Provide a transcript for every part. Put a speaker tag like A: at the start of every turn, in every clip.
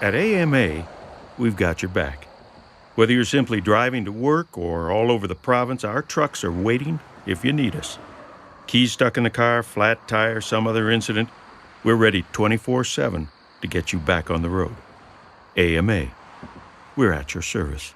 A: At AMA, we've got your back. Whether you're simply driving to work or all over the province, our trucks are waiting if you need us. Keys stuck in the car, flat tire, some other incident, we're ready 24/7 to get you back on the road. AMA, we're at your service.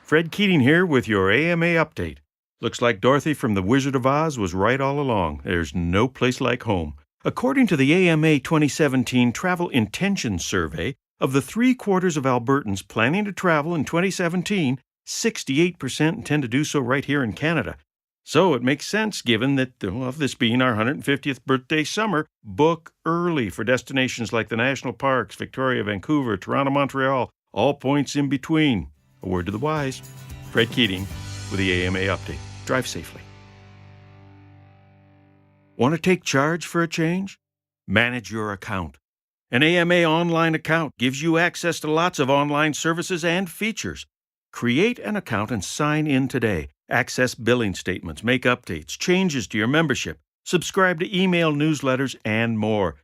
A: Fred Keating here with your AMA update. Looks like Dorothy from The Wizard of Oz was right all along. There's no place like home. According to the AMA 2017 Travel Intentions Survey, of the 3/4 of Albertans planning to travel in 2017, 68% intend to do so right here in Canada. So it makes sense, given that, this being our 150th birthday summer, book early for destinations like the national parks, Victoria, Vancouver, Toronto, Montreal, all points in between. A word to the wise. Fred Keating with the AMA update. Drive safely. Want to take charge for a change? Manage your account. An AMA online account gives you access to lots of online services and features. Create an account and sign in today. Access billing statements, make updates, changes to your membership, subscribe to email newsletters, and more.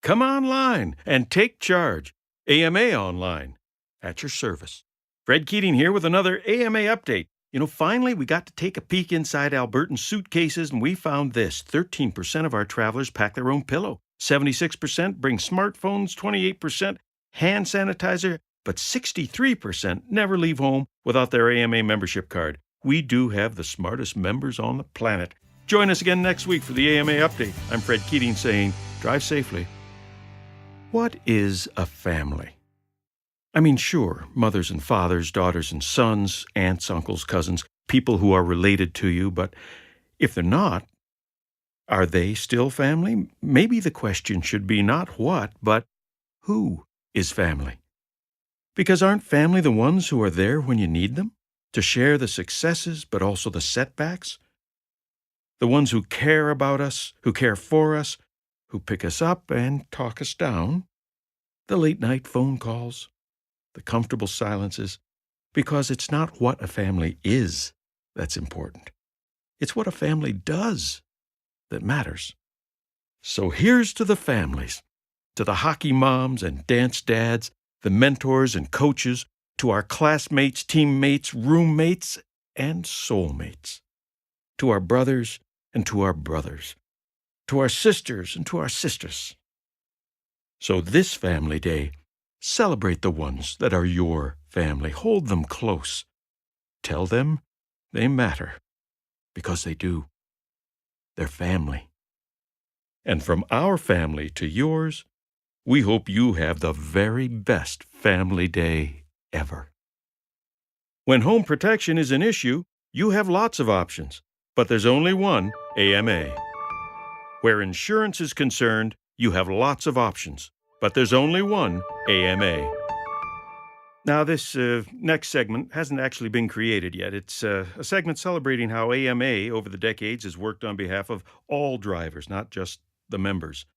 A: Come online and take charge. AMA Online, at your service. Fred Keating here with another AMA update. Finally, we got to take a peek inside Albertan suitcases, and we found this. 13% of our travelers pack their own pillow. 76% bring smartphones, 28% hand sanitizer, but 63% never leave home without their AMA membership card. We do have the smartest members on the planet. Join us again next week for the AMA update. I'm Fred Keating saying, drive safely. What is a family? Sure, mothers and fathers, daughters and sons, aunts, uncles, cousins, people who are related to you, but if they're not, are they still family? Maybe the question should be not what, but who is family? Because aren't family the ones who are there when you need them? To share the successes, but also the setbacks? The ones who care about us, who care for us, who pick us up and talk us down? The late-night phone calls? The comfortable silences? Because it's not what a family is that's important. It's what a family does that matters. So here's to the families, to the hockey moms and dance dads, the mentors and coaches, to our classmates, teammates, roommates, and soulmates, to our brothers and to our brothers, to our sisters and to our sisters. So this Family Day, celebrate the ones that are your family. Hold them close. Tell them they matter, because they do. They're family. And from our family to yours, we hope you have the very best Family Day ever. When home protection is an issue, you have lots of options, but there's only one AMA. Where insurance is concerned, you have lots of options, but there's only one AMA. Now, this next segment hasn't actually been created yet. It's a segment celebrating how AMA over the decades has worked on behalf of all drivers, not just the members.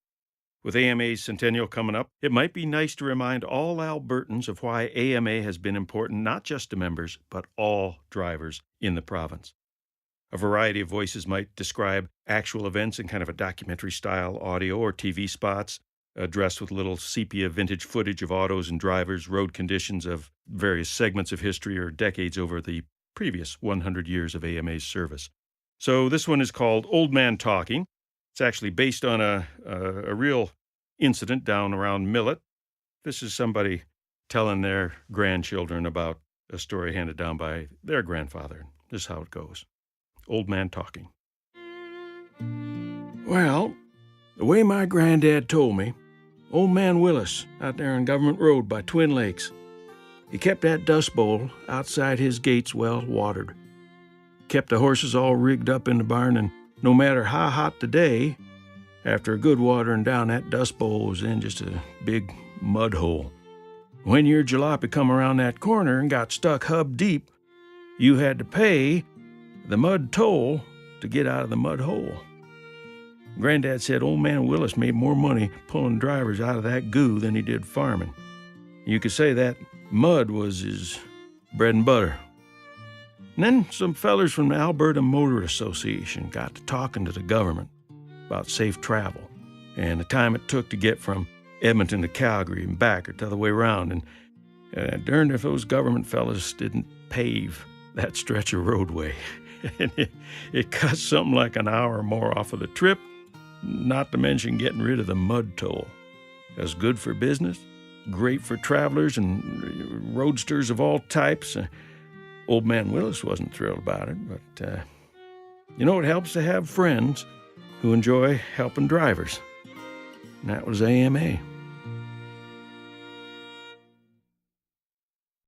A: With AMA's centennial coming up, it might be nice to remind all Albertans of why AMA has been important not just to members, but all drivers in the province. A variety of voices might describe actual events in kind of a documentary-style audio or TV spots, dressed with little sepia vintage footage of autos and drivers, road conditions of various segments of history or decades over the previous 100 years of AMA's service. So this one is called Old Man Talking. It's actually based on a real incident down around Millet. This is somebody telling their grandchildren about a story handed down by their grandfather. This is how it goes. Old Man Talking. Well, the way my granddad told me, old man Willis out there on Government Road by Twin Lakes, he kept that dust bowl outside his gates well watered. Kept the horses all rigged up in the barn, and no matter how hot the day, after a good watering down, that dust bowl was in just a big mud hole. When your jalopy come around that corner and got stuck hub deep, you had to pay the mud toll to get out of the mud hole. Granddad said old man Willis made more money pulling drivers out of that goo than he did farming. You could say that mud was his bread and butter. And then some fellers from the Alberta Motor Association got to talking to the government about safe travel and the time it took to get from Edmonton to Calgary and back or the other way around. And darned if those government fellas didn't pave that stretch of roadway. And it cost something like an hour or more off of the trip, not to mention getting rid of the mud toll. It was good for business, great for travelers and roadsters of all types. Old man Willis wasn't thrilled about it, but it helps to have friends who enjoy helping drivers. And that was AMA.